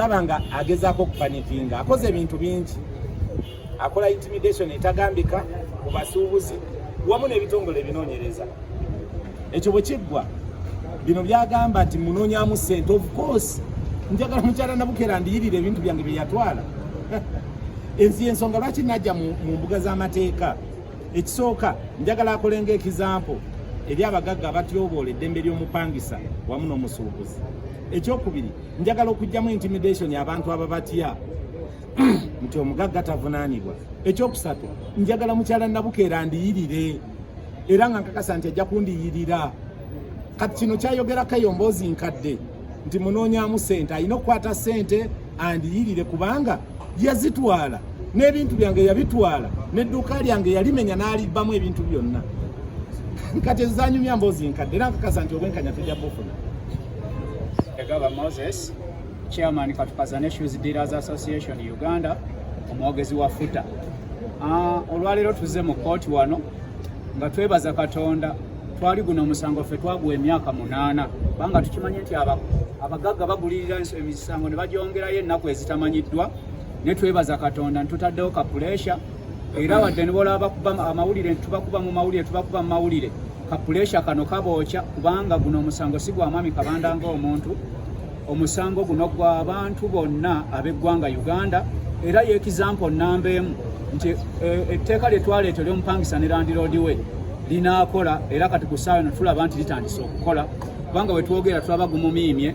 Abanga agezaako kupanikinga akoze ebintu bingi, akola intimidation etagambika ku basuubuzi wamu n'ebitongole ebinoonyereza. Ekyo bwe kiggwa bino byagamba nti munoonyaamu ssente. Of course njagala mukyala Nabukeera ndiyirira ebintu byange bye yatwala. Ensi ensonga lwaki najja mu mbuga z'amateeka. Ekisooka njagala akolenga ekizampo eri abagagga abatyoboola eddembe ly'omupangisa wamu n'omusuubuzi. Ekyokubiri njagala okujjamu intimidation abantu ababatya nti omugagga tavunaanibwa. Ekyokusatu njagala mukyala Nabukeera ndiyirire era nga nkakasa nti ajja kundiyirira. Kati kino kyayogera Kayomboozi nkadde nti munoonyaamu ssente, alina okukwata ssente andiyirire kubanga yazitwala n'ebintu byange yabitwala n'edduuka lyange yalimenya n'alibbamu ebintu byonna. Kati ezanyumya Mboozi nkadde era nkakasa nti obwenkanya tujja bufuna. Gaba Moses, Chairman Katukazane Shoes Dealers Association Uganda, omwogezi wa FUTA. Olwaleero tuze mu kooti wano nga twebaza Katonda twali guno omusango ffe twagwa emyaka 8 banga tukimanye nti abagagga bagulirira emisango ne bagyongerayo ennaku ezitamanyiddwa ne twebaza Katonda ntutaddewo ka pressure era wadde ne bolaba kuba amawulire tubakuba mu mawulire ka pressure kano kabookya kubanga guno omusango si gwa Mwami Kabanda ng'omuntu. Omusango guno gwa abantu bonna ab'eggwanga Uganda era y'ekizampo nnamba emu nti etteeka lye twaleeta ery'omupangisa ne landiroodi we linaakola era kati ku ssaawa eno tulaba nti litandise okukola kubanga bwe twogera tulaba gumumiimye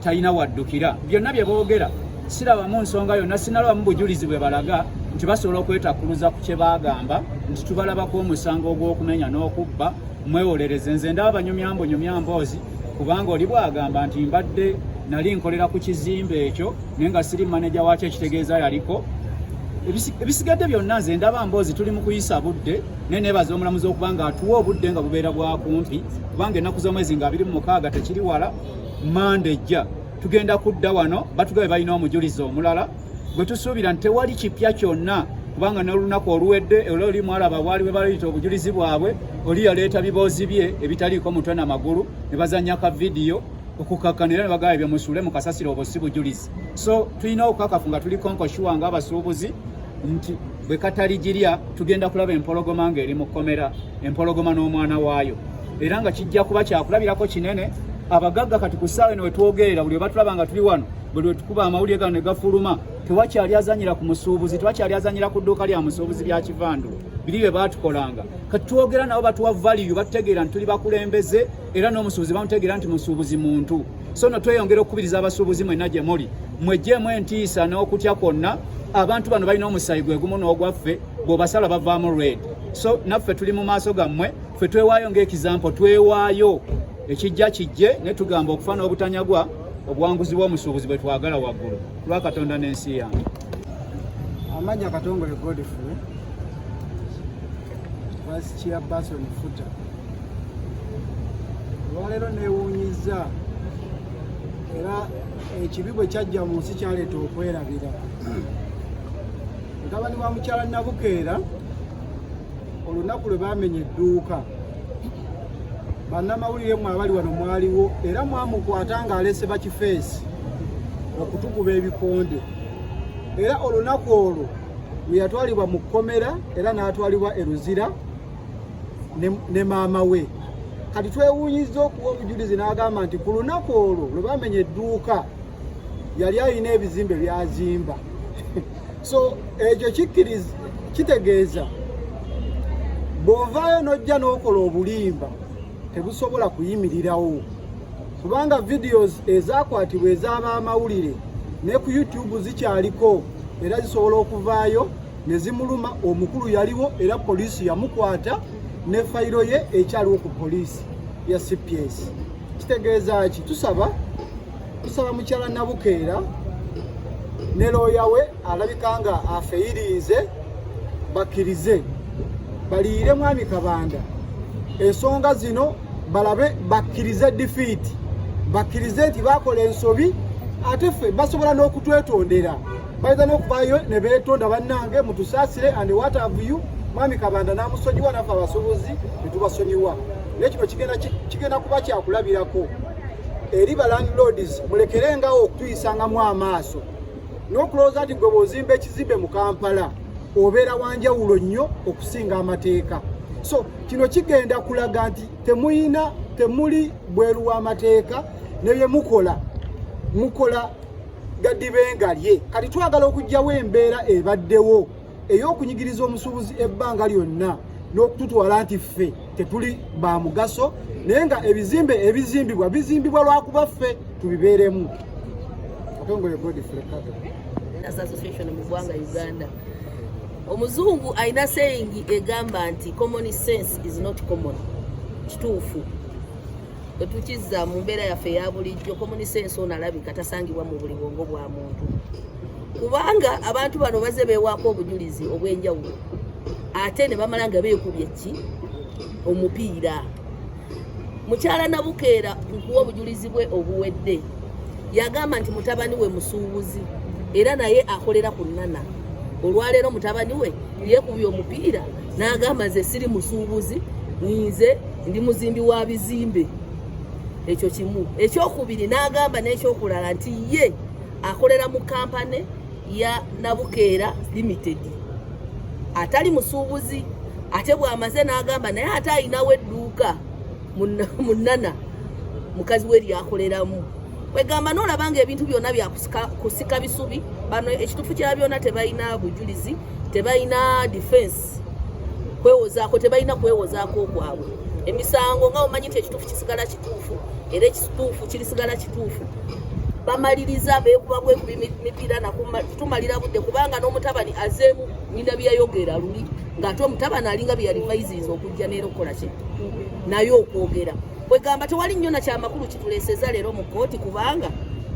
talina waddukira. Byonna bye boogera sirabamu nsonga yonna, sinalabamu bujulizi bwe balaga nti basobola okwetakkuluza ku kye baagamba nti tubalabako omusango ogw'okumenya n'okubba. Mwewolereze nze ndaba banyumya Mboozi kubanga oli bwagamba nti mbadde nali nkolera ku kizimbe ekyo naye nga siri maneja wakyo ekitegeeza yaliko. Ebisigadde byonna nze ndaba Mboozi tuli mu kuyisa budde naye neebaza omulamuzi okubanga atuwa obudde nga bubeera bwa kumpi kubanga ennaku z'omwezi nga 26 tekiri wala. Mande ejja tugenda kudda wano batugabe balina omujulizi omulala gwe tusuubira nti tewali kipya kyonna kubanga n'olunaku oluwedde oli mwalaba bwali bwe baleeta obujulizi bwabwe oli yaleeta biboozi bye ebitaliiko mutwe n'amagulu ne bazannya ka vidiyo okukakkanira ne bagaba bye musuule mu kasasiro obwo si bujulizi. So tulina okukakafu nga tuli konkoshuwa ng'abasuubuzi nti bwe kataligirya tugenda kulaba empologoma ng'eri mu kkomera, empologoma n'omwana waayo era nga kijja kuba kyakulabirako kinene. Abagagga kati ku ssaawa eno we twogerera buli we batulaba nga tuli wano buli we tukuba amawulire gano ne gafuluma tewakyali azanyira ku musuubuzi, tewakyali azanyira ku dduuka lya musuubuzi lya Kivandu biri bye baatukolanga. Kati twogera nabo batuwa value batutegeera nti tuli bakulembeze era n'omusuubuzi bamutegeera nti musuubuzi muntu. So no tweyongera okukubiriza abasuubuzi mwenna gye muli mwejjeemu entiisa n'okutya kwonna. Abantu bano balina omusayi gwe gumu n'ogwaffe bw'obasala bavaamu red. So naffe tuli mu maaso gammwe, ffe twewaayo ng'ekizampo, twewaayo ekijja kijje ne tugamba okufa n'obutanyagwa obuwanguzi bw'omusuubuzi bwe twagala waggulu lwa Katonda n'ensi yange. Amanya Katongole Godfrey Vice Chairperson FUTA. Olwaleero neewuunyiza era ekibi bwe kyajja mu nsi kyaleeta okwerabira. Mutabani wa mukyala Nabukeera olunaku lwe baamenya edduuka bannamawulire mwe abali wano mwaliwo era mwamukwata ng'alese bakifeesi okutukuba ebikonde era olunaku olwo lwe yatwalibwa mu kkomera era n'atwalibwa e Luzira ne maama we. Kati twewuunyiza okuwa obujulizi n'agamba nti ku lunaku olwo lwe bamenya edduuka yali alina ebizimbe byazimba. So ekyo kitegeeza bw'ovaayo n'ojja n'okola obulimba tebusobola kuyimirirawo kubanga videos ezakwatibwa ez'abamawulire ne ku YouTube zikyaliko era zisobola okuvaayo ne zimuluma. Omukulu yaliwo era poliisi yamukwata ne fayiro ye ekyaliwo ku poliisi ya CPS. Kitegeeza ki? Tusaba mukyala Nabukeera ne looya we alabika nga afeeyiriize bakkirize baliire Mwami Kabanda ensonga zino balabe bakkirize defeat, bakkirize nti bakola ensobi ate ffe basobola n'okutwetondera bayinza n'okuvaayo ne beetonda bannange mutusaasire and what have you. Mwami Kabanda n'amusonyiwa naffe abasuubuzi ne tubasonyiwa. Naye kino kigenda kuba kyakulabirako eri ba landlords mulekerengawo okutuyisangamu amaaso n'okulowooza nti gwe bw'ozimba ekizimbe mu Kampala obeera wanjawulo nnyo okusinga amateeka. So kino kigenda kulaga nti temuli bweru w'amateeka ne bye mukola gadibengalye. Kati twagala okugyawo embeera ebaddewo ey'okunyigiriza omusuubuzi ebbanga lyonna n'okututwala nti ffe tetuli ba mugaso naye nga ebizimbe bizimbibwa lwakuba ffe tubibeeremu. Association mu ggwanga Uganda. Omuzungu aina saying egamba nti common sense is not common. Kituufu. Tukiza mu mbeera yaffe ya bulijjo common sense onalabika tasangibwa mu buli bwongo bwa muntu. Kubanga abantu bano baze beewaako obujulizi obw'enjawulo. Ate ne bamala nga beekubye ki omupiira. Mukyala Nabukeera nkuwa obujulizi bwe obuwedde. Yagamba nti mutabani we musuubuzi era naye akolera ku nnana. Olwaleero mutabani we yeekubye omupiira n'agamba nze siri musuubuzi nze ndi muzimbi wa bizimbe. Ekyo kimu. Ekyokubiri n'agamba n'ekyokulala nti ye akolera mu kampani ya Nabukeera Limited. Atali musuubuzi ate bw'amaze n'agamba naye ate ayinawo edduuka mu nnana mukazi we lyakoleramu. Wegamba n'olabanga ebintu byonna byakusika bisubi bano ekitufu kya byonna tebalina bujulizi tebalina defense kwewozaako tebalina kwewozaako kwabwe. Emisango nga omanyi nti ekitufu kisigala kituufu era ekituufu kirisigala kituufu. Bamaliriza beekuba bwekuba mipiira tumalira budde kubanga n'omutabani azeemu nina byayogera luli ng'ate omutabani alinga byalivaisiz okujja neero okukola ki naye okwogera. Wegamba tewali nnyo na kyamakulu kituleeseza leero mu kooti kubanga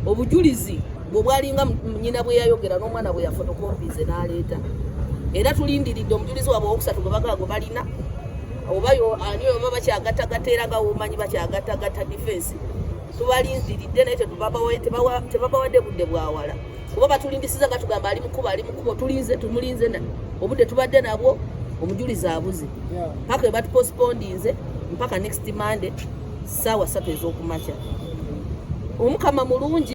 obujulizi bwe bwalinga nnyina bwe yayogera n'omwana bwe yafotokopize n'aleeta. Era tulindiridde omujulizi waabwe owokusatu gwe bagala balina oba ani oba bakyagattagatta era nga womanyi bakyagattagatta defense. Tubalindiridde naye tebabawadde budde bwawala. Kuba batulindisiza nga tugamba ali mukubo tumulinze obudde tubadde nabwo omujulizi abuze. Paka batupostpondinze mpaka next Monday ssaawa 3 ez'okumakya. Omukama mulungi.